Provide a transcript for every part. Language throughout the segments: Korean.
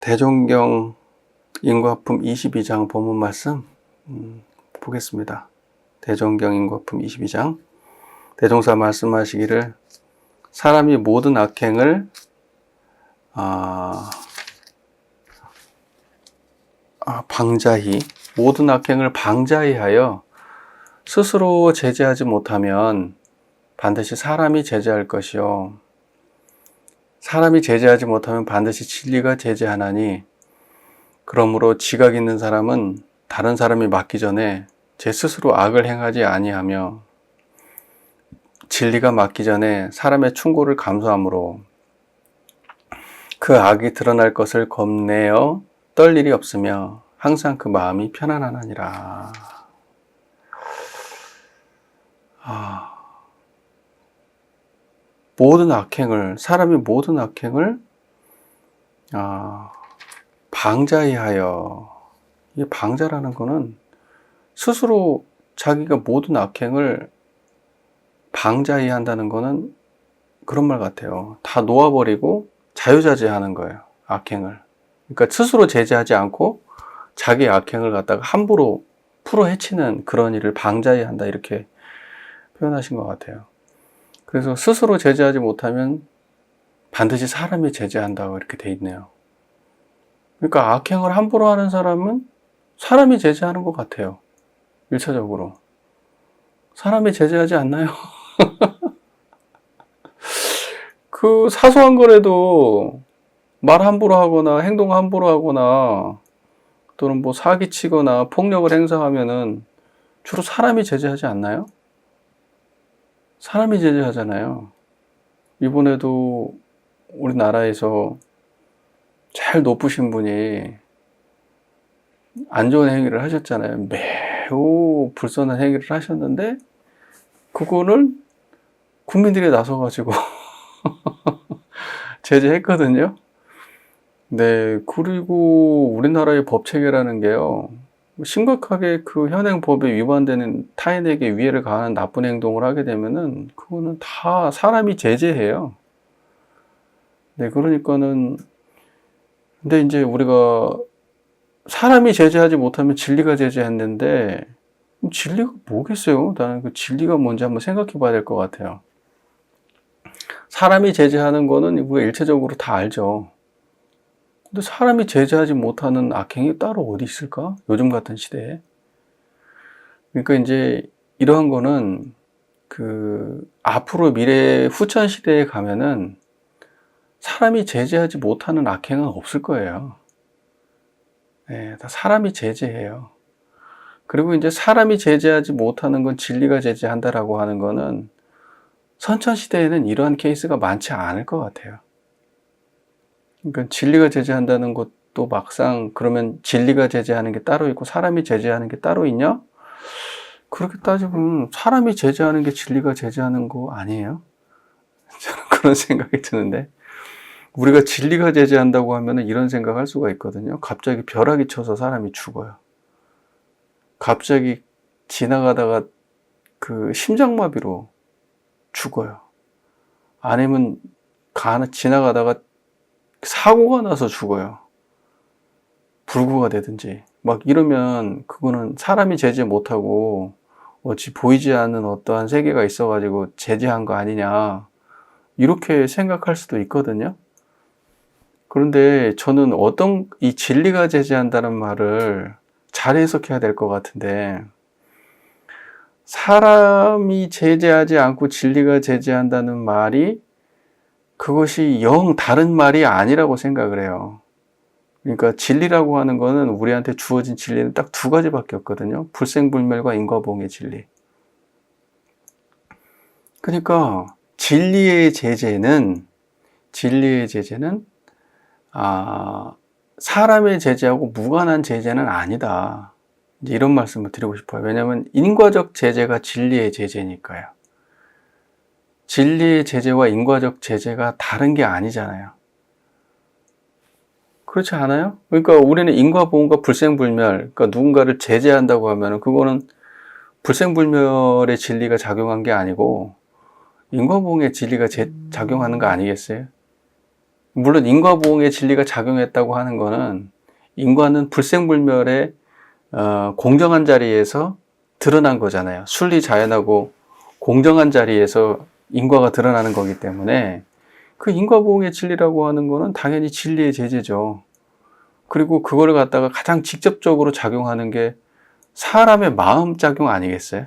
대종경 인과품 22장 본문 말씀 보겠습니다. 대종경 인과품 22장 대종사 말씀하시기를 사람이 모든 악행을 모든 악행을 방자히 하여 스스로 제재하지 못하면 반드시 사람이 제재할 것이요 사람이 제재하지 못하면 반드시 진리가 제재하나니 그러므로 지각 있는 사람은 다른 사람이 맞기 전에 제 스스로 악을 행하지 아니하며 진리가 맞기 전에 사람의 충고를 감수하므로 그 악이 드러날 것을 겁내어 떨 일이 없으며 항상 그 마음이 편안하니라. 사람이 모든 악행을 방자히 하여, 이 방자라는 거는 스스로 자기가 모든 악행을 방자히 한다는 거는 그런 말 같아요. 다 놓아버리고 자유자재하는 거예요. 악행을. 그러니까 스스로 제재하지 않고 자기 악행을 갖다가 함부로 풀어헤치는 그런 일을 방자히 한다, 이렇게 표현하신 것 같아요. 그래서 스스로 제재하지 못하면 반드시 사람이 제재한다고 이렇게 돼 있네요. 그러니까 악행을 함부로 하는 사람은 사람이 제재하는 것 같아요. 1차적으로. 사람이 제재하지 않나요? 그 사소한 거라도 말 함부로 하거나 행동 함부로 하거나 또는 뭐 사기치거나 폭력을 행사하면은 주로 사람이 제재하지 않나요? 사람이 제재하잖아요. 이번에도 우리나라에서 제일 높으신 분이 안 좋은 행위를 하셨잖아요. 매우 불선한 행위를 하셨는데 그거를 국민들이 나서가지고 제재했거든요. 네, 그리고 우리나라의 법 체계라는 게요, 심각하게 그 현행 법에 위반되는 타인에게 위해를 가하는 나쁜 행동을 하게 되면은 그거는 다 사람이 제재해요. 네, 그러니까는 근데 이제 우리가 사람이 제재하지 못하면 진리가 제재했는데 진리가 뭐겠어요? 나는 그 진리가 뭔지 한번 생각해 봐야 될 것 같아요. 사람이 제재하는 거는 우리가 일체적으로 다 알죠. 근데 사람이 제재하지 못하는 악행이 따로 어디 있을까? 요즘 같은 시대에. 그러니까 이제 이러한 거는 앞으로 미래 후천 시대에 가면은 사람이 제재하지 못하는 악행은 없을 거예요. 네, 다 사람이 제재해요. 그리고 이제 사람이 제재하지 못하는 건 진리가 제재한다라고 하는 거는 선천 시대에는 이러한 케이스가 많지 않을 것 같아요. 그러니까 진리가 제재한다는 것도 막상 그러면 진리가 제재하는 게 따로 있고 사람이 제재하는 게 따로 있냐? 그렇게 따지면 사람이 제재하는 게 진리가 제재하는 거 아니에요? 저는 그런 생각이 드는데, 우리가 진리가 제재한다고 하면 이런 생각할 수가 있거든요. 갑자기 벼락이 쳐서 사람이 죽어요. 갑자기 지나가다가 그 심장마비로 죽어요. 아니면 지나가다가 사고가 나서 죽어요. 불구가 되든지 막 이러면 그거는 사람이 제재 못하고 어찌 보이지 않는 어떠한 세계가 있어가지고 제재한 거 아니냐, 이렇게 생각할 수도 있거든요. 그런데 저는 이 진리가 제재한다는 말을 잘 해석해야 될 것 같은데, 사람이 제재하지 않고 진리가 제재한다는 말이 그것이 영 다른 말이 아니라고 생각을 해요. 그러니까 진리라고 하는 거는 우리한테 주어진 진리는 딱 두 가지밖에 없거든요. 불생불멸과 인과보응의 진리. 그러니까 진리의 제재는 사람의 제재하고 무관한 제재는 아니다, 이런 말씀을 드리고 싶어요. 왜냐하면 인과적 제재가 진리의 제재니까요. 진리의 제재와 인과적 제재가 다른 게 아니잖아요. 그렇지 않아요? 그러니까 우리는 인과보응과 불생불멸, 그러니까 누군가를 제재한다고 하면 그거는 불생불멸의 진리가 작용한 게 아니고 인과보응의 진리가 작용하는 거 아니겠어요? 물론 인과보응의 진리가 작용했다고 하는 거는 인과는 불생불멸의 공정한 자리에서 드러난 거잖아요. 순리자연하고 공정한 자리에서 인과가 드러나는 거기 때문에 그 인과보응의 진리라고 하는 거는 당연히 진리의 제재죠. 그리고 그거를 갖다가 가장 직접적으로 작용하는 게 사람의 마음 작용 아니겠어요?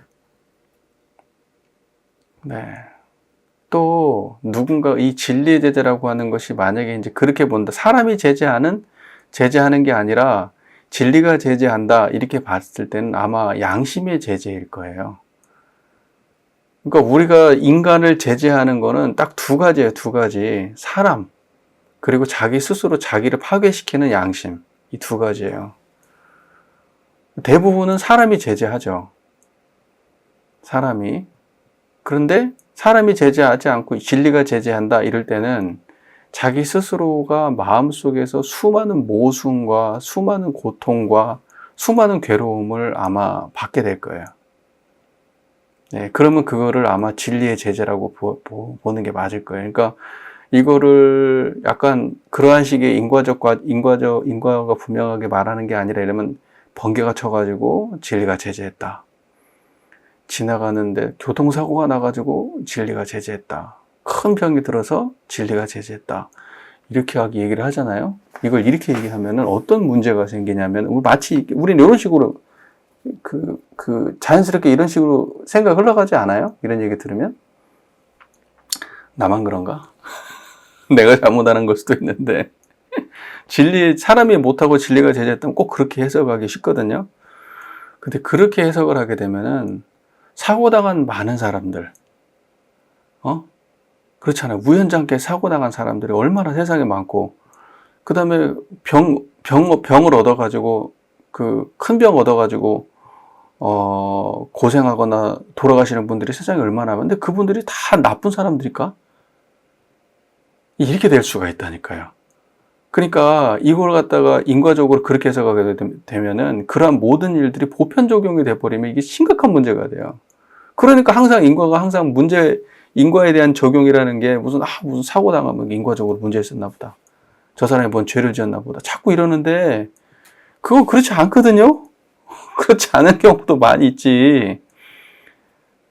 네. 또 누군가 이 진리의 제재라고 하는 것이 만약에 이제 그렇게 본다. 사람이 제재하는 게 아니라 진리가 제재한다. 이렇게 봤을 때는 아마 양심의 제재일 거예요. 그러니까 우리가 인간을 제재하는 거는 딱 두 가지예요. 두 가지. 사람, 그리고 자기 스스로 자기를 파괴시키는 양심. 이 두 가지예요. 대부분은 사람이 제재하죠. 사람이. 그런데 사람이 제재하지 않고 진리가 제재한다 이럴 때는 자기 스스로가 마음속에서 수많은 모순과 수많은 고통과 수많은 괴로움을 아마 받게 될 거예요. 네, 그러면 그거를 아마 진리의 제재라고 보는 게 맞을 거예요. 그러니까 이거를 약간 그러한 식의 인과가 분명하게 말하는 게 아니라 이러면 번개가 쳐가지고 진리가 제재했다. 지나가는데 교통사고가 나가지고 진리가 제재했다. 큰 병이 들어서 진리가 제재했다. 이렇게 얘기를 하잖아요. 이걸 이렇게 얘기하면 어떤 문제가 생기냐면 마치 우리는 이런 식으로 자연스럽게 이런 식으로 생각 흘러가지 않아요? 이런 얘기 들으면 나만 그런가? 내가 잘못하는 걸 수도 있는데 사람이 못하고 진리가 제재했다면 꼭 그렇게 해석하기 쉽거든요. 근데 그렇게 해석을 하게 되면은 사고당한 많은 사람들, 그렇잖아요. 우연찮게 사고당한 사람들이 얼마나 세상에 많고, 그 다음에 병을 얻어가지고, 큰 병 얻어가지고, 고생하거나 돌아가시는 분들이 세상에 얼마나 많은데 그분들이 다 나쁜 사람들일까? 이렇게 될 수가 있다니까요. 그러니까 이걸 갖다가 인과적으로 그렇게 해석하게 되면은 그러한 모든 일들이 보편 적용이 돼버리면 이게 심각한 문제가 돼요. 그러니까 항상 인과가 항상 인과에 대한 적용이라는 게 무슨 사고 당하면 인과적으로 문제 있었나 보다. 저 사람이 뭔 죄를 지었나 보다. 자꾸 이러는데 그거 그렇지 않거든요. 그렇지 않은 경우도 많이 있지.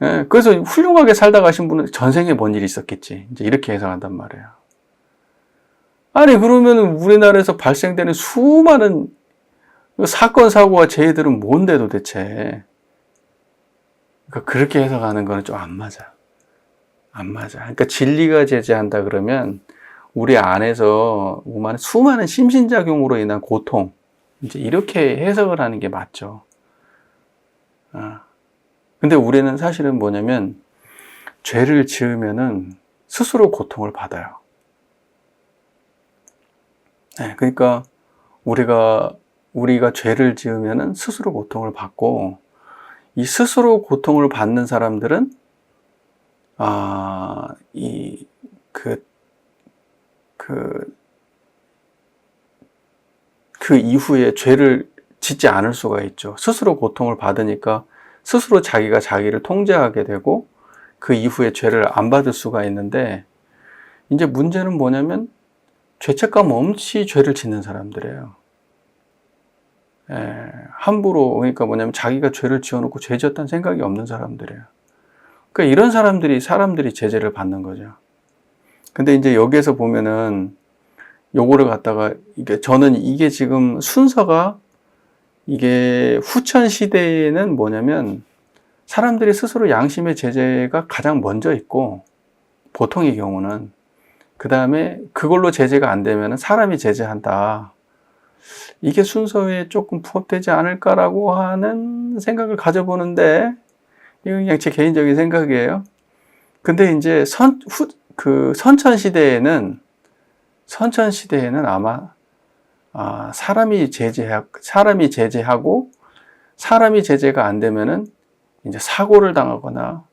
예, 그래서 훌륭하게 살다 가신 분은 전생에 뭔 일이 있었겠지. 이제 이렇게 해석한단 말이에요. 아니 그러면 우리나라에서 발생되는 수많은 사건 사고와 재해들은 뭔데 도대체. 그러니까 그렇게 해석하는 거는 좀 안 맞아. 안 맞아. 그러니까 진리가 제재한다 그러면 우리 안에서 수많은 심신작용으로 인한 고통, 이제 이렇게 해석을 하는 게 맞죠. 근데 우리는 사실은 뭐냐면 죄를 지으면은 스스로 고통을 받아요. 네, 그러니까 우리가 죄를 지으면은 스스로 고통을 받고, 이 스스로 고통을 받는 사람들은 그 이후에 죄를 짓지 않을 수가 있죠. 스스로 고통을 받으니까 스스로 자기가 자기를 통제하게 되고 그 이후에 죄를 안 받을 수가 있는데, 이제 문제는 뭐냐면 죄책감 없이 죄를 짓는 사람들이에요. 함부로, 그러니까 뭐냐면 자기가 죄를 지어놓고 죄 지었다는 생각이 없는 사람들이에요. 그러니까 이런 사람들이 제재를 받는 거죠. 근데 이제 여기에서 보면은 요거를 갖다가 저는 이게 지금 순서가 이게 후천 시대에는 뭐냐면 사람들이 스스로 양심의 제재가 가장 먼저 있고, 보통의 경우는 그 다음에 그걸로 제재가 안 되면 사람이 제재한다. 이게 순서에 조금 부합되지 않을까라고 하는 생각을 가져보는데, 이건 그냥 제 개인적인 생각이에요. 근데 이제 선천 시대에는 아마 사람이 제재하고 사람이 제재가 안 되면은 이제 사고를 당하거나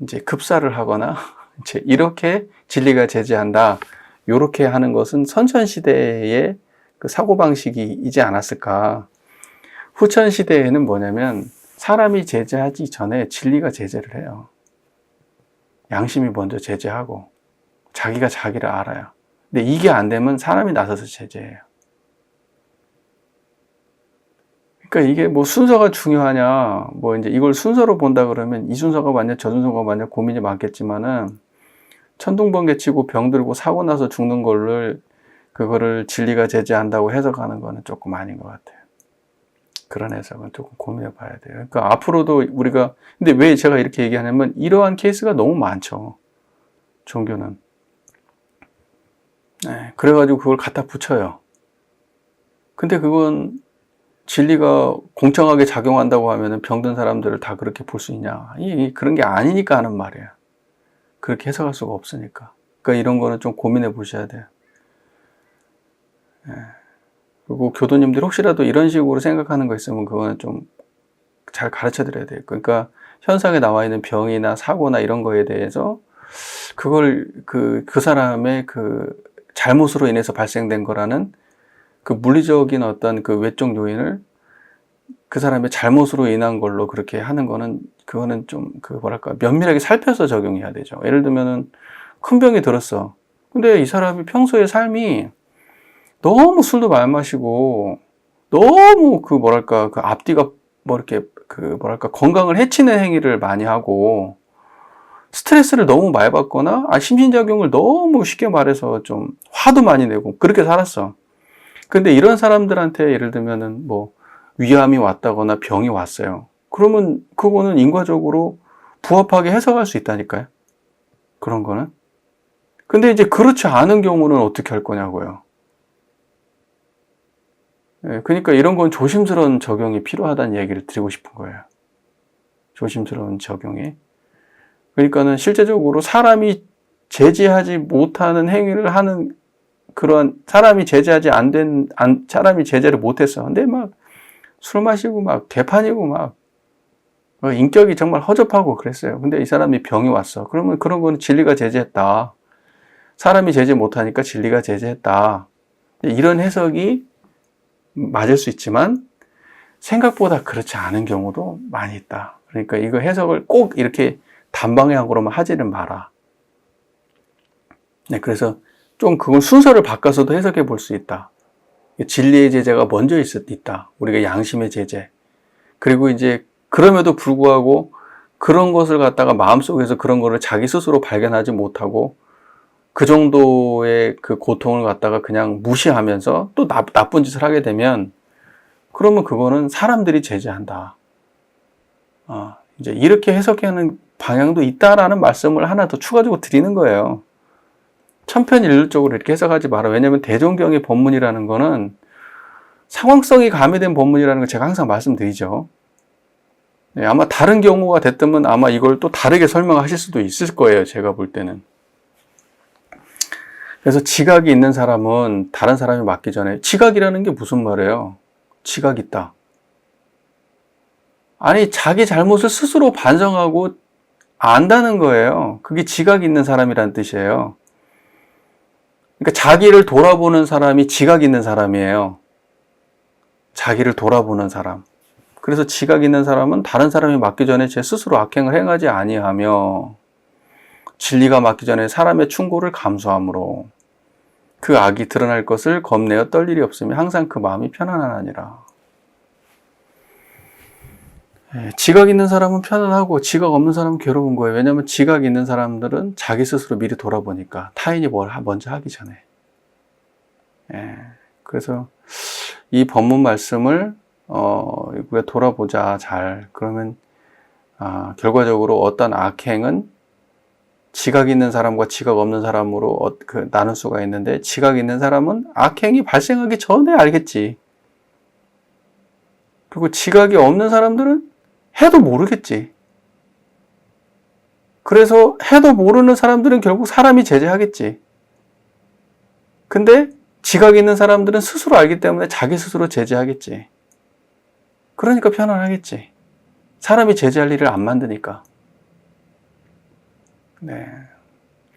이제 급사를 하거나 이제 이렇게 진리가 제재한다. 요렇게 하는 것은 선천 시대의 그 사고 방식이지 않았을까. 후천 시대에는 뭐냐면 사람이 제재하기 전에 진리가 제재를 해요. 양심이 먼저 제재하고 자기가 자기를 알아요. 근데 이게 안 되면 사람이 나서서 제재해요. 그러니까 이게 뭐 순서가 중요하냐, 뭐 이제 이걸 순서로 본다 그러면 이 순서가 맞냐, 저 순서가 맞냐 고민이 많겠지만은 천둥번개 치고 병들고 사고 나서 죽는 그거를 진리가 제재한다고 해석하는 거는 조금 아닌 것 같아요. 그런 해석은 조금 고민해 봐야 돼요. 그러니까 앞으로도 우리가, 근데 왜 제가 이렇게 얘기하냐면 이러한 케이스가 너무 많죠. 종교는. 네, 그래가지고 그걸 갖다 붙여요. 근데 그건 진리가 공정하게 작용한다고 하면은 병든 사람들을 다 그렇게 볼 수 있냐? 그런 게 아니니까 하는 말이에요. 그렇게 해석할 수가 없으니까. 그러니까 이런 거는 좀 고민해 보셔야 돼요. 네. 그리고 교도님들이 혹시라도 이런 식으로 생각하는 거 있으면 그거는 좀 잘 가르쳐 드려야 돼요. 그러니까 현상에 나와 있는 병이나 사고나 이런 거에 대해서 그걸 그 사람의 그 잘못으로 인해서 발생된 거라는 그 물리적인 어떤 그 외적 요인을 그 사람의 잘못으로 인한 걸로 그렇게 하는 거는, 그거는 좀 그 뭐랄까 면밀하게 살펴서 적용해야 되죠. 예를 들면은 큰 병이 들었어. 근데 이 사람이 평소에 삶이 너무 술도 많이 마시고 너무 그 뭐랄까 그 앞뒤가 뭐 이렇게 그 뭐랄까 건강을 해치는 행위를 많이 하고 스트레스를 너무 많이 받거나 심신작용을 너무 쉽게 말해서 좀 화도 많이 내고 그렇게 살았어. 근데 이런 사람들한테 예를 들면은 뭐 위암이 왔다거나 병이 왔어요. 그러면 그거는 인과적으로 부합하게 해석할 수 있다니까요. 그런 거는. 근데 이제 그렇지 않은 경우는 어떻게 할 거냐고요. 그러니까 이런 건 조심스러운 적용이 필요하다는 얘기를 드리고 싶은 거예요. 조심스러운 적용이. 그러니까는 실제적으로 사람이 제지하지 못하는 행위를 하는 그런 사람이 제재하지 사람이 제재를 못했어. 근데 막 술 마시고 막 개판이고 막 인격이 정말 허접하고 그랬어요. 근데 이 사람이 병이 왔어. 그러면 그런 거는 진리가 제재했다. 사람이 제재 못하니까 진리가 제재했다. 이런 해석이 맞을 수 있지만 생각보다 그렇지 않은 경우도 많이 있다. 그러니까 이거 해석을 꼭 이렇게 단방향으로만 하지는 마라. 네, 그래서 좀 그걸 순서를 바꿔서도 해석해 볼 수 있다. 진리의 제재가 먼저 있다. 우리가 양심의 제재. 그리고 이제 그럼에도 불구하고 그런 것을 갖다가 마음속에서 그런 거를 자기 스스로 발견하지 못하고 그 정도의 그 고통을 갖다가 그냥 무시하면서 또 나쁜 짓을 하게 되면 그러면 그거는 사람들이 제재한다. 이제 이렇게 해석하는 방향도 있다라는 말씀을 하나 더 추가적으로 드리는 거예요. 천편일률적으로 이렇게 해석하지 마라. 왜냐하면 대종경의 법문이라는 거는 상황성이 가미된 법문이라는 걸 제가 항상 말씀드리죠. 네, 아마 다른 경우가 됐다면 아마 이걸 또 다르게 설명하실 수도 있을 거예요. 제가 볼 때는. 그래서 지각이 있는 사람은 다른 사람이 맞기 전에, 지각이라는 게 무슨 말이에요? 지각 있다. 아니, 자기 잘못을 스스로 반성하고 안다는 거예요. 그게 지각 있는 사람이란 뜻이에요. 그러니까 자기를 돌아보는 사람이 지각 있는 사람이에요. 자기를 돌아보는 사람. 그래서 지각 있는 사람은 다른 사람이 맞기 전에 제 스스로 악행을 행하지 아니하며 진리가 맞기 전에 사람의 충고를 감수함으로 그 악이 드러날 것을 겁내어 떨 일이 없으며 항상 그 마음이 편안하니라. 지각 있는 사람은 편안하고 지각 없는 사람은 괴로운 거예요. 왜냐하면 지각 있는 사람들은 자기 스스로 미리 돌아보니까 타인이 뭘 먼저 하기 전에. 그래서 이 법문 말씀을 우리가 돌아보자 잘. 그러면 결과적으로 어떤 악행은 지각 있는 사람과 지각 없는 사람으로 나눌 수가 있는데, 지각 있는 사람은 악행이 발생하기 전에 알겠지. 그리고 지각이 없는 사람들은 해도 모르겠지. 그래서 해도 모르는 사람들은 결국 사람이 제재하겠지. 근데 지각이 있는 사람들은 스스로 알기 때문에 자기 스스로 제재하겠지. 그러니까 편안하겠지. 사람이 제재할 일을 안 만드니까. 네.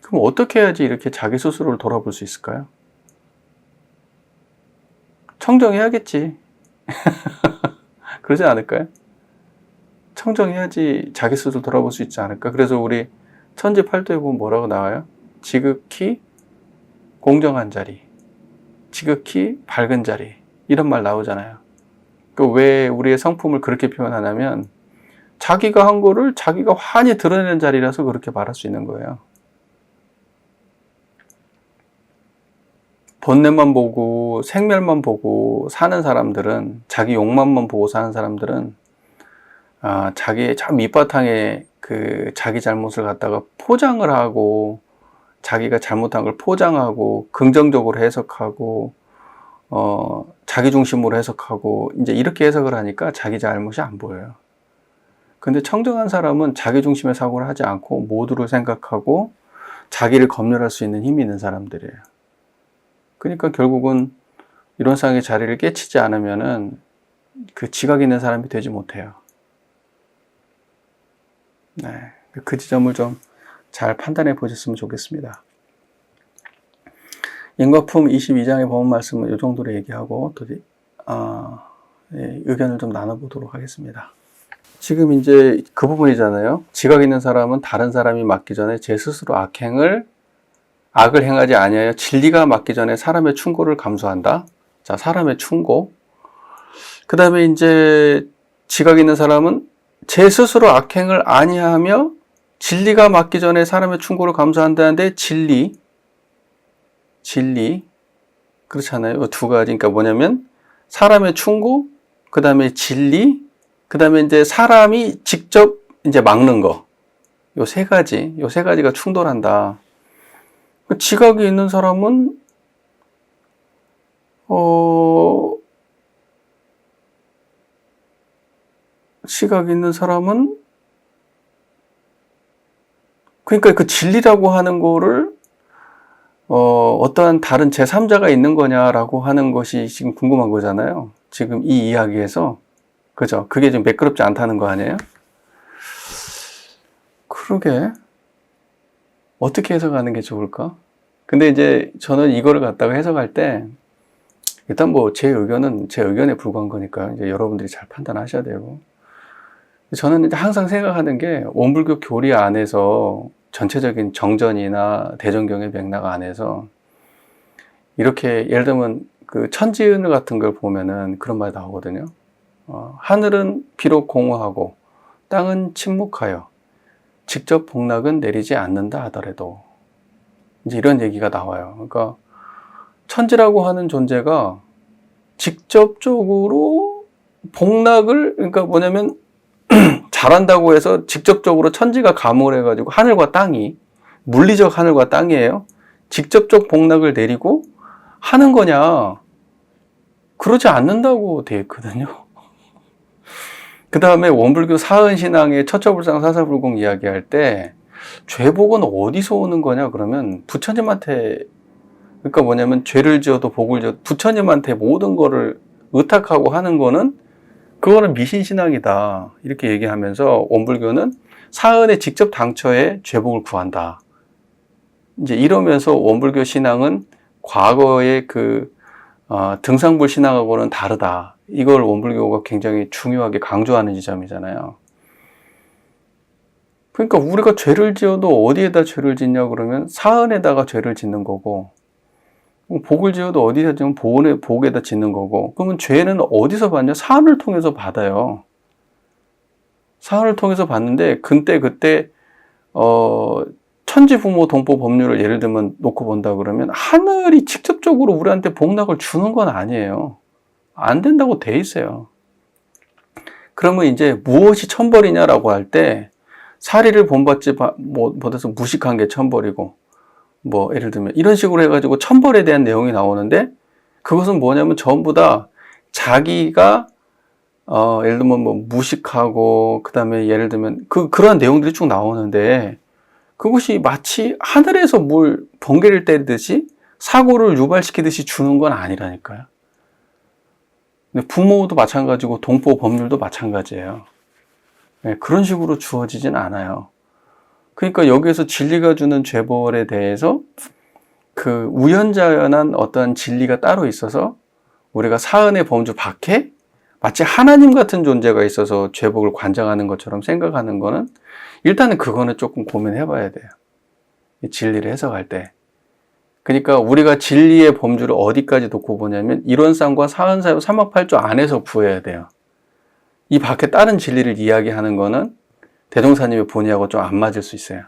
그럼 어떻게 해야지 이렇게 자기 스스로를 돌아볼 수 있을까요? 청정해야겠지. 그러지 않을까요? 청정해야지 자기 스스로 돌아볼 수 있지 않을까? 그래서 우리 천지팔도에 보면 뭐라고 나와요? 지극히 공정한 자리, 지극히 밝은 자리, 이런 말 나오잖아요. 왜 우리의 성품을 그렇게 표현하냐면 자기가 한 거를 자기가 환히 드러내는 자리라서 그렇게 말할 수 있는 거예요. 본넷만 보고 생멸만 보고 사는 사람들은, 자기 욕망만 보고 사는 사람들은 자기의 참 밑바탕에 그 자기 잘못을 갖다가 포장을 하고, 자기가 잘못한 걸 포장하고 긍정적으로 해석하고 자기 중심으로 해석하고, 이제 이렇게 해석을 하니까 자기 잘못이 안 보여요. 근데 청정한 사람은 자기 중심의 사고를 하지 않고 모두를 생각하고 자기를 검열할 수 있는 힘이 있는 사람들이에요. 그러니까 결국은 이론상의 자리를 깨치지 않으면은 그 지각 있는 사람이 되지 못해요. 네, 그 지점을 좀 잘 판단해 보셨으면 좋겠습니다. 인과품 22장의 법문 말씀은 이 정도로 얘기하고 또 의견을 좀 나눠보도록 하겠습니다. 지금 이제 그 부분이잖아요. 지각 있는 사람은 다른 사람이 맞기 전에 제 스스로 악을 행하지 아니하여 진리가 맞기 전에 사람의 충고를 감수한다. 자, 사람의 충고. 그 다음에 이제 지각 있는 사람은 제 스스로 악행을 아니하며 진리가 맞기 전에 사람의 충고를 감수한다는데 진리 그렇잖아요. 두 가지. 그러니까 뭐냐면 사람의 충고, 그 다음에 진리, 그 다음에 이제 사람이 직접 이제 막는 거. 요 세 가지가 충돌한다. 지각이 있는 사람은 그러니까 그 진리라고 하는 거를 어떠한 다른 제3자가 있는 거냐라고 하는 것이 지금 궁금한 거잖아요. 지금 이 이야기에서. 그죠? 그게 좀 매끄럽지 않다는 거 아니에요? 그러게. 어떻게 해석하는 게 좋을까? 근데 이제 저는 이거를 갖다가 해석할 때 일단 뭐 제 의견은 제 의견에 불과한 거니까 이제 여러분들이 잘 판단하셔야 되고, 저는 이제 항상 생각하는 게 원불교 교리 안에서 전체적인 정전이나 대전경의 맥락 안에서 이렇게 예를 들면 그 천지은을 같은 걸 보면은 그런 말이 나오거든요. 하늘은 비록 공허하고 땅은 침묵하여 직접 복락은 내리지 않는다 하더라도, 이제 이런 얘기가 나와요. 그러니까 천지라고 하는 존재가 직접적으로 복락을, 그러니까 뭐냐면 잘한다고 해서 직접적으로 천지가 감옥을 해가지고 하늘과 땅이, 물리적 하늘과 땅이에요. 직접적 복락을 내리고 하는 거냐? 그러지 않는다고 되어 있거든요. 그 다음에 원불교 사은신앙의 처처불상 사사불공 이야기할 때 죄복은 어디서 오는 거냐 그러면 부처님한테, 그러니까 뭐냐면 죄를 지어도 복을 지어도 부처님한테 모든 거를 의탁하고 하는 거는 그거는 미신신앙이다 이렇게 얘기하면서 원불교는 사은에 직접 당처에 죄복을 구한다. 이제 이러면서 원불교 신앙은 과거의 그 등상불 신앙하고는 다르다. 이걸 원불교가 굉장히 중요하게 강조하는 지점이잖아요. 그러니까 우리가 죄를 지어도 어디에다 죄를 짓냐 그러면 사은에다가 죄를 짓는 거고, 복을 지어도 어디다 지으면 복에다 짓는 거고, 그러면 죄는 어디서 받냐? 사은을 통해서 받아요. 사은을 통해서 받는데 그때 천지부모 동포 법률을 예를 들면 놓고 본다 그러면 하늘이 직접적으로 우리한테 복락을 주는 건 아니에요. 안 된다고 돼 있어요. 그러면 이제 무엇이 천벌이냐라고 할 때 사리를 본받지 못해서 무식한 게 천벌이고, 뭐 예를 들면 이런 식으로 해가지고 천벌에 대한 내용이 나오는데, 그것은 뭐냐면 전부 다 자기가 예를 들면 뭐 무식하고, 그 다음에 예를 들면 그런 내용들이 쭉 나오는데, 그것이 마치 하늘에서 뭘 번개를 때리듯이 사고를 유발시키듯이 주는 건 아니라니까요. 근데 부모도 마찬가지고 동포 법률도 마찬가지예요. 네, 그런 식으로 주어지진 않아요. 그러니까 여기에서 진리가 주는 죄벌에 대해서 그 우연자연한 어떤 진리가 따로 있어서 우리가 사은의 범주 밖에 마치 하나님 같은 존재가 있어서 죄복을 관장하는 것처럼 생각하는 거는, 일단은 그거는 조금 고민해 봐야 돼요. 진리를 해석할 때. 그러니까 우리가 진리의 범주를 어디까지 놓고 보냐면 이론상과 사은사유 삼합팔조 안에서 구해야 돼요. 이 밖에 다른 진리를 이야기하는 거는 대종사님의 본의하고 좀 안 맞을 수 있어요.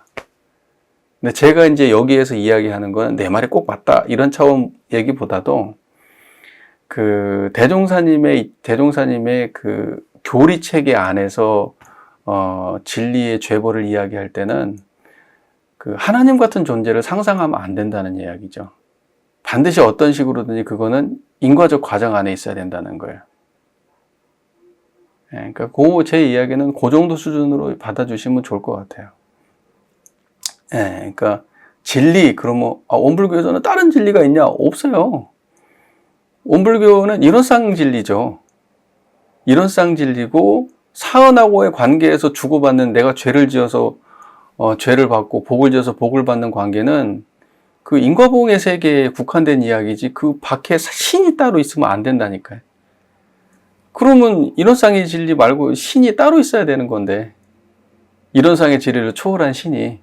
근데 제가 이제 여기에서 이야기하는 건 내 말이 꼭 맞다 이런 차원 얘기보다도 그 대종사님의 그 교리 체계 안에서 진리의 죄벌을 이야기할 때는 그 하나님 같은 존재를 상상하면 안 된다는 이야기죠. 반드시 어떤 식으로든지 그거는 인과적 과정 안에 있어야 된다는 거예요. 그러니까 제 이야기는 그 정도 수준으로 받아주시면 좋을 것 같아요. 그러니까 진리 그러면 원불교에서는 다른 진리가 있냐? 없어요. 원불교는 이론상 진리죠. 이론상 진리고 사은하고의 관계에서 주고받는 내가 죄를 지어서 죄를 받고 복을 지어서 복을 받는 관계는 그 인과보응의 세계에 국한된 이야기지 그 밖에 신이 따로 있으면 안 된다니까요. 그러면 이론상의 진리 말고 신이 따로 있어야 되는 건데 이론상의 진리를 초월한 신이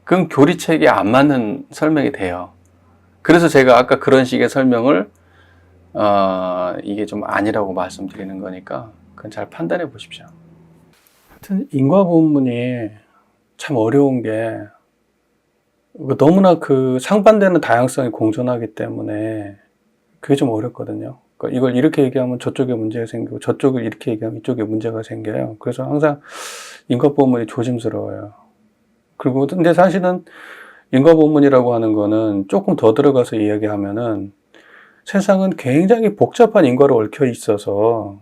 그건 교리책에 안 맞는 설명이 돼요. 그래서 제가 아까 그런 식의 설명을 이게 좀 아니라고 말씀드리는 거니까 그건 잘 판단해 보십시오. 하여튼 인과본문이 참 어려운 게 너무나 그 상반되는 다양성이 공존하기 때문에 그게 좀 어렵거든요. 그러니까 이걸 이렇게 얘기하면 저쪽에 문제가 생기고 저쪽을 이렇게 얘기하면 이쪽에 문제가 생겨요. 그래서 항상 인과본문이 조심스러워요. 그리고 근데 사실은 인과본문이라고 하는 거는 조금 더 들어가서 이야기하면은 세상은 굉장히 복잡한 인과로 얽혀 있어서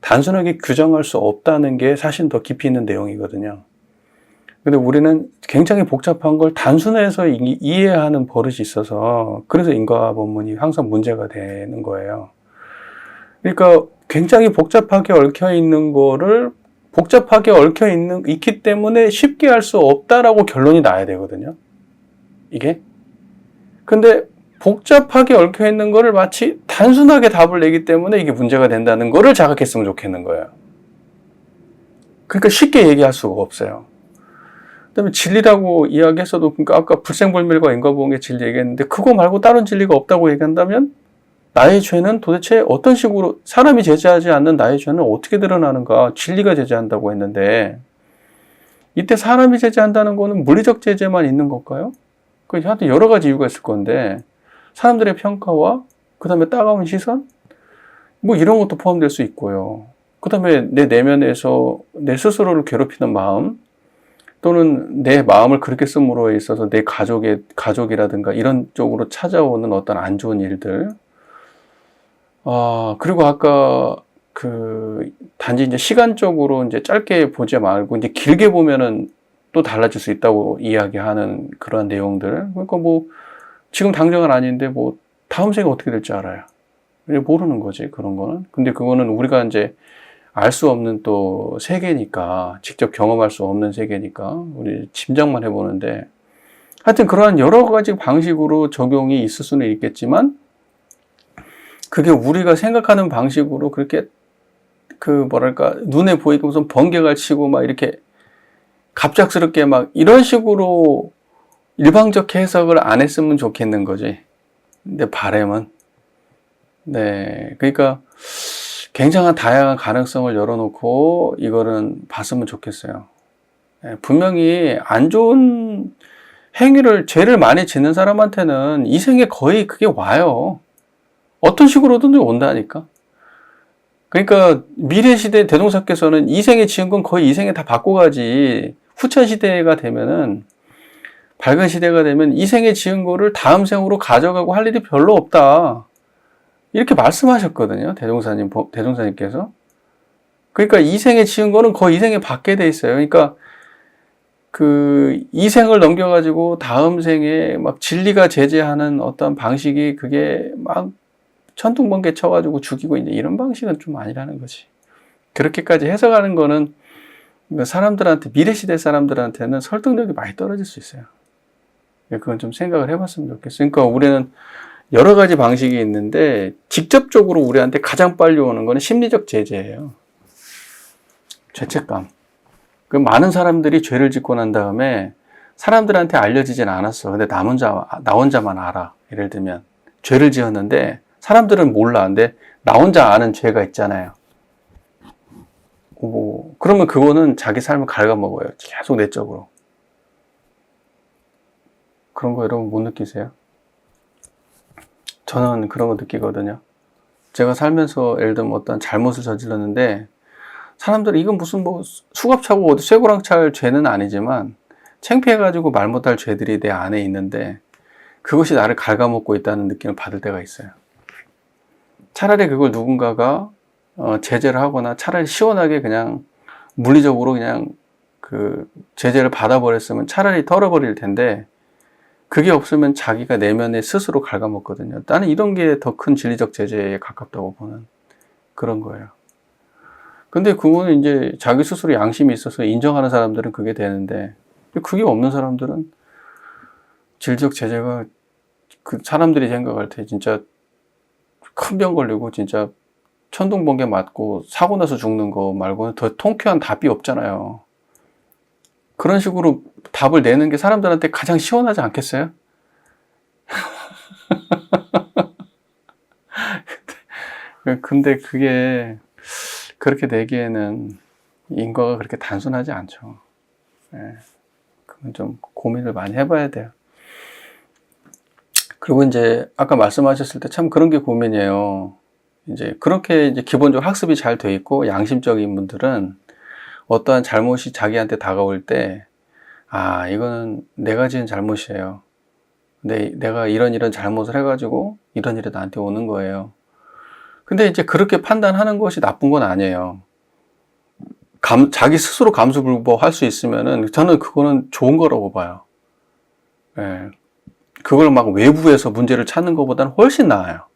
단순하게 규정할 수 없다는 게 사실 더 깊이 있는 내용이거든요. 근데 우리는 굉장히 복잡한 걸 단순해서 이해하는 버릇이 있어서 그래서 인과본문이 항상 문제가 되는 거예요. 그러니까 굉장히 복잡하게 얽혀 있는 거를 복잡하게 얽혀 있기 때문에 쉽게 할 수 없다라고 결론이 나야 되거든요. 이게. 근데 복잡하게 얽혀 있는 거를 마치 단순하게 답을 내기 때문에 이게 문제가 된다는 거를 자각했으면 좋겠는 거예요. 그러니까 쉽게 얘기할 수가 없어요. 그다음에 진리라고 이야기했어도 그러니까 아까 불생불멸과 인과보응의 진리 얘기했는데 그거 말고 다른 진리가 없다고 얘기한다면 나의 죄는 도대체 어떤 식으로 사람이 제재하지 않는 나의 죄는 어떻게 드러나는가? 진리가 제재한다고 했는데 이때 사람이 제재한다는 거는 물리적 제재만 있는 걸까요? 그 하여튼 여러 가지 이유가 있을 건데 사람들의 평가와 그 다음에 따가운 시선 뭐 이런 것도 포함될 수 있고요. 그 다음에 내 내면에서 내 스스로를 괴롭히는 마음 또는 내 마음을 그렇게 씀으로에 있어서 내 가족이라든가 이런 쪽으로 찾아오는 어떤 안 좋은 일들 그리고 아까 단지 이제 시간적으로 이제 짧게 보지 말고 이제 길게 보면은 또 달라질 수 있다고 이야기하는 그런 내용들. 그러니까 뭐, 지금 당장은 아닌데 뭐, 다음 생에 어떻게 될지 알아요. 모르는 거지, 그런 거는. 근데 그거는 우리가 이제 알 수 없는 또 세계니까, 직접 경험할 수 없는 세계니까, 우리 짐작만 해보는데, 하여튼 그러한 여러 가지 방식으로 적용이 있을 수는 있겠지만, 그게 우리가 생각하는 방식으로 그렇게 눈에 보이게 무슨 번개가 치고 막 이렇게 갑작스럽게 막 이런 식으로 일방적 해석을 안 했으면 좋겠는 거지. 근데 바람은 그러니까 굉장한 다양한 가능성을 열어놓고 이거는 봤으면 좋겠어요. 분명히 안 좋은 죄를 많이 짓는 사람한테는 이 생에 거의 그게 와요. 어떤 식으로든 온다니까. 그러니까 미래시대 대종사께서는 이 생에 지은 건 거의 이 생에 다 받고 가지. 후천 시대가 되면은 밝은 시대가 되면 이 생에 지은 거를 다음 생으로 가져가고 할 일이 별로 없다. 이렇게 말씀하셨거든요. 대종사님께서. 그러니까 이 생에 지은 거는 거의 이 생에 받게 돼 있어요. 그러니까 이 생을 넘겨가지고 다음 생에 막 진리가 제재하는 어떤 방식이 그게 막 천둥번개 쳐가지고 죽이고 이제 이런 방식은 좀 아니라는 거지. 그렇게까지 해석하는 거는 사람들한테, 미래시대 사람들한테는 설득력이 많이 떨어질 수 있어요. 그건 좀 생각을 해봤으면 좋겠어요. 그러니까 우리는 여러 가지 방식이 있는데 직접적으로 우리한테 가장 빨리 오는 거는 심리적 제재예요. 죄책감. 많은 사람들이 죄를 짓고 난 다음에 사람들한테 알려지진 않았어. 근데 나 혼자만 알아. 예를 들면 죄를 지었는데 사람들은 몰라. 근데 나 혼자 아는 죄가 있잖아요. 그러면 그거는 자기 삶을 갉아먹어요. 계속 내적으로. 그런 거 여러분 못 느끼세요? 저는 그런 거 느끼거든요. 제가 살면서 예를 들면 어떤 잘못을 저질렀는데 사람들은 이건 무슨 뭐 수갑차고 어디 쇠고랑 찰 죄는 아니지만 창피해가지고 말 못할 죄들이 내 안에 있는데 그것이 나를 갉아먹고 있다는 느낌을 받을 때가 있어요. 차라리 그걸 누군가가 제재를 하거나 차라리 시원하게 그냥 물리적으로 그냥 그 제재를 받아버렸으면 차라리 털어버릴 텐데 그게 없으면 자기가 내면에 스스로 갉아먹거든요. 나는 이런 게 더 큰 진리적 제재에 가깝다고 보는 그런 거예요. 근데 그거는 이제 자기 스스로 양심이 있어서 인정하는 사람들은 그게 되는데 그게 없는 사람들은 진리적 제재가 그 사람들이 생각할 때 진짜 큰 병 걸리고 진짜 천둥번개 맞고 사고 나서 죽는 거 말고는 더 통쾌한 답이 없잖아요. 그런 식으로 답을 내는 게 사람들한테 가장 시원하지 않겠어요? 근데 그게 그렇게 내기에는 인과가 그렇게 단순하지 않죠. 그건 좀 고민을 많이 해봐야 돼요. 그리고 이제 아까 말씀하셨을 때 참 그런 게 고민이에요. 이제 그렇게 이제 기본적으로 학습이 잘 돼 있고 양심적인 분들은 어떠한 잘못이 자기한테 다가올 때, 아, 이거는 내가 지은 잘못이에요. 내가 이런 잘못을 해가지고 이런 일이 나한테 오는 거예요. 근데 이제 그렇게 판단하는 것이 나쁜 건 아니에요. 자기 스스로 감수불복할 수 있으면은 저는 그거는 좋은 거라고 봐요. 그걸 막 외부에서 문제를 찾는 것보다는 훨씬 나아요.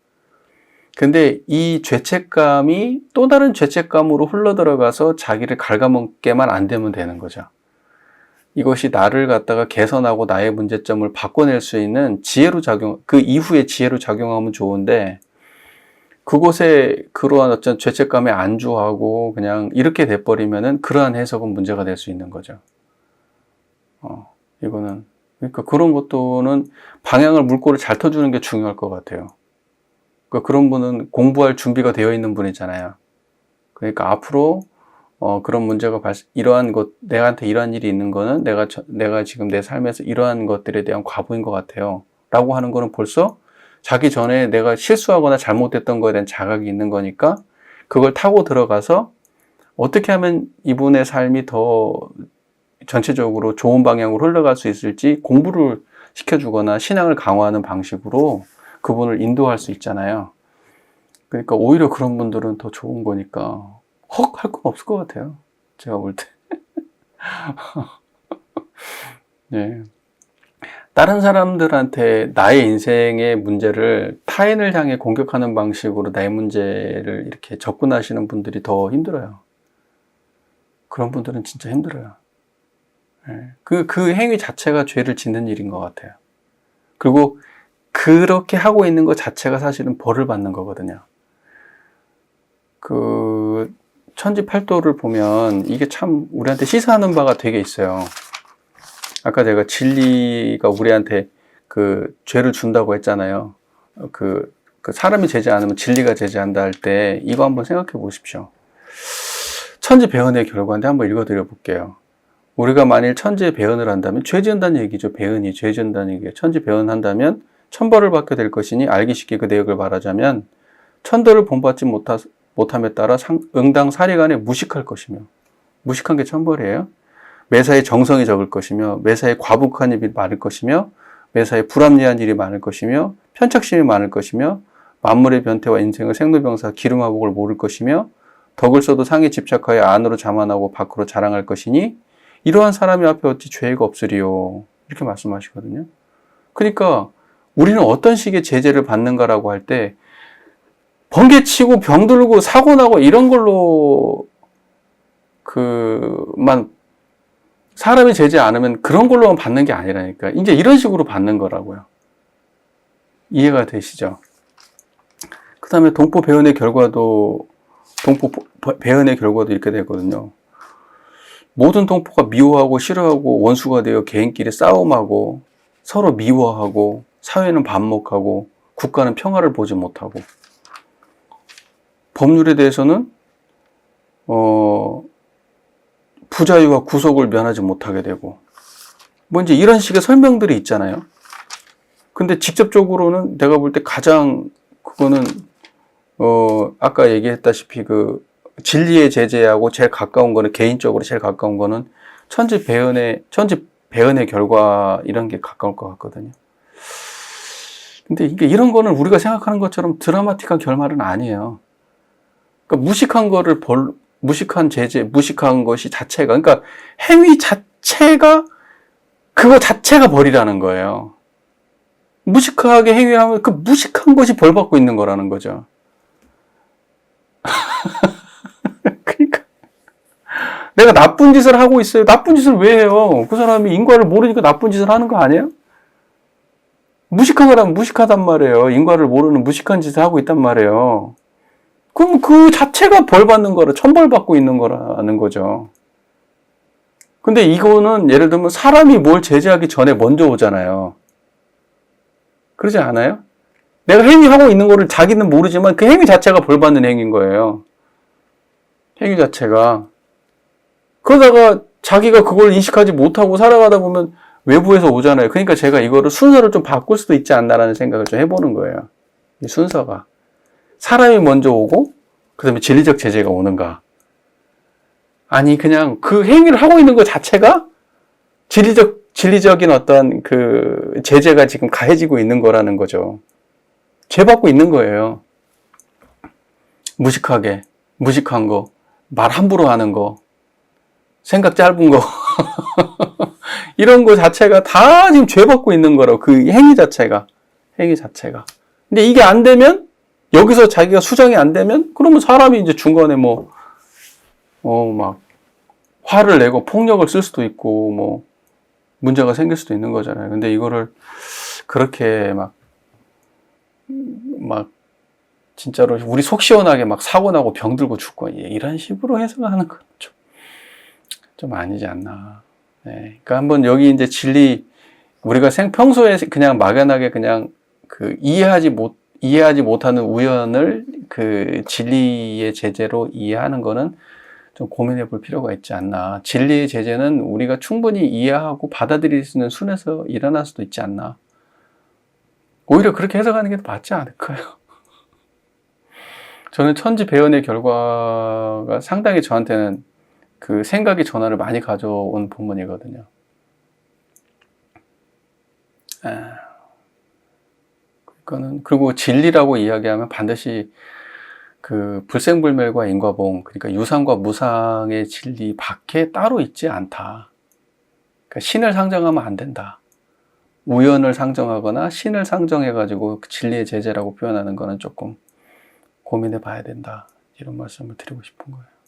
근데 이 죄책감이 또 다른 죄책감으로 흘러들어가서 자기를 갉아먹게만 안 되면 되는 거죠. 이것이 나를 갖다가 개선하고 나의 문제점을 바꿔낼 수 있는 지혜로 그 이후에 지혜로 작용하면 좋은데, 그곳에 그러한 어떤 죄책감에 안주하고 그냥 이렇게 돼버리면은 그러한 해석은 문제가 될 수 있는 거죠. 이거는, 그러니까 그런 것도는 방향을 물꼬를 잘 터주는 게 중요할 것 같아요. 그러니까 그런 분은 공부할 준비가 되어 있는 분이잖아요. 그러니까 앞으로 그런 문제가 이러한 것, 내한테 이러한 일이 있는 거는 내가 지금 내 삶에서 이러한 것들에 대한 과부인 것 같아요. 라고 하는 거는 벌써 자기 전에 내가 실수하거나 잘못했던 거에 대한 자각이 있는 거니까 그걸 타고 들어가서 어떻게 하면 이분의 삶이 더 전체적으로 좋은 방향으로 흘러갈 수 있을지 공부를 시켜주거나 신앙을 강화하는 방식으로 그분을 인도할 수 있잖아요. 그러니까 오히려 그런 분들은 더 좋은 거니까 헉 할 건 없을 것 같아요. 제가 볼 때. 네. 다른 사람들한테 나의 인생의 문제를 타인을 향해 공격하는 방식으로 나의 문제를 이렇게 접근하시는 분들이 더 힘들어요. 그런 분들은 진짜 힘들어요. 네. 그 행위 자체가 죄를 짓는 일인 것 같아요. 그리고 그렇게 하고 있는 것 자체가 사실은 벌을 받는 거거든요. 그 천지팔도를 보면 이게 참 우리한테 시사하는 바가 되게 있어요. 아까 제가 진리가 우리한테 그 죄를 준다고 했잖아요. 그 사람이 제재 않으면 진리가 제재한다 할 때 이거 한번 생각해 보십시오. 천지배은의 결과인데 한번 읽어드려 볼게요. 우리가 만일 천지배은을 한다면 죄 지은다는 얘기죠. 배은이 죄 지은다는 얘기예요. 천지배은한다면 천벌을 받게 될 것이니 알기 쉽게 그 내역을 말하자면 천도를 본받지 못함에 따라 응당 사리간에 무식할 것이며, 무식한 게 천벌이에요. 매사에 정성이 적을 것이며, 매사에 과묵한 일이 많을 것이며, 매사에 불합리한 일이 많을 것이며, 편착심이 많을 것이며, 만물의 변태와 인생의 생로병사 기름화복을 모를 것이며, 덕을 써도 상에 집착하여 안으로 자만하고 밖으로 자랑할 것이니 이러한 사람이 앞에 어찌 죄가 없으리요. 이렇게 말씀하시거든요. 그러니까 우리는 어떤 식의 제재를 받는가라고 할 때 번개치고 병들고 사고나고 이런 걸로 사람이 제재 않으면 그런 걸로만 받는 게 아니라니까. 이제 이런 식으로 받는 거라고요. 이해가 되시죠? 그 다음에 동포배은의 결과도 이렇게 되거든요. 모든 동포가 미워하고 싫어하고 원수가 되어 개인끼리 싸움하고 서로 미워하고 사회는 반목하고 국가는 평화를 보지 못하고 법률에 대해서는 부자유와 구속을 면하지 못하게 되고 뭐 이제 이런 식의 설명들이 있잖아요. 근데 직접적으로는 내가 볼 때 가장 그거는 아까 얘기했다시피 그 진리의 제재하고 제일 가까운 거는 개인적으로 제일 가까운 거는 천지배은의 결과 이런 게 가까울 것 같거든요. 근데 이게 이런 거는 우리가 생각하는 것처럼 드라마틱한 결말은 아니에요. 그러니까 무식한 제재, 무식한 것이 자체가, 그러니까 행위 자체가 그거 자체가 벌이라는 거예요. 무식하게 행위하면 그 무식한 것이 벌 받고 있는 거라는 거죠. 그러니까 내가 나쁜 짓을 하고 있어요. 나쁜 짓을 왜 해요? 그 사람이 인과를 모르니까 나쁜 짓을 하는 거 아니에요? 무식한 거라면 무식하단 말이에요. 인과를 모르는 무식한 짓을 하고 있단 말이에요. 그럼 그 자체가 벌 받는 거라, 천벌 받고 있는 거라는 거죠. 근데 이거는 예를 들면 사람이 뭘 제재하기 전에 먼저 오잖아요. 그러지 않아요? 내가 행위하고 있는 거를 자기는 모르지만 그 행위 자체가 벌 받는 행위인 거예요. 행위 자체가. 그러다가 자기가 그걸 인식하지 못하고 살아가다 보면 외부에서 오잖아요. 그러니까 제가 이거를 순서를 좀 바꿀 수도 있지 않나라는 생각을 좀 해보는 거예요. 이 순서가. 사람이 먼저 오고, 그 다음에 진리적 제재가 오는가. 아니, 그냥 그 행위를 하고 있는 것 자체가 진리적인 어떤 그 제재가 지금 가해지고 있는 거라는 거죠. 죄 받고 있는 거예요. 무식한 거, 말 함부로 하는 거, 생각 짧은 거. 이런 거 자체가 다 지금 죄 받고 있는 거라고. 그 행위 자체가. 근데 이게 안 되면, 여기서 자기가 수정이 안 되면, 그러면 사람이 이제 중간에 막, 화를 내고 폭력을 쓸 수도 있고, 문제가 생길 수도 있는 거잖아요. 근데 이거를 그렇게 진짜로 우리 속 시원하게 막 사고 나고 병 들고 죽고, 이런 식으로 해석하는 건 좀 아니지 않나. 네. 그러니까 한번 여기 이제 진리, 우리가 평소에 그냥 막연하게 그냥 그 이해하지 못하는 우연을 그 진리의 제재로 이해하는 거는 좀 고민해 볼 필요가 있지 않나. 진리의 제재는 우리가 충분히 이해하고 받아들일 수 있는 순에서 일어날 수도 있지 않나. 오히려 그렇게 해석하는 게 더 맞지 않을까요? 저는 천지배은의 결과가 상당히 저한테는 그 생각의 전환을 많이 가져온 본문이거든요. 그리고 진리라고 이야기하면 반드시 그 불생불멸과 인과봉, 그러니까 유상과 무상의 진리 밖에 따로 있지 않다. 그러니까 신을 상정하면 안 된다. 우연을 상정하거나 신을 상정해가지고 진리의 제재라고 표현하는 거는 조금 고민해 봐야 된다. 이런 말씀을 드리고 싶은 거예요.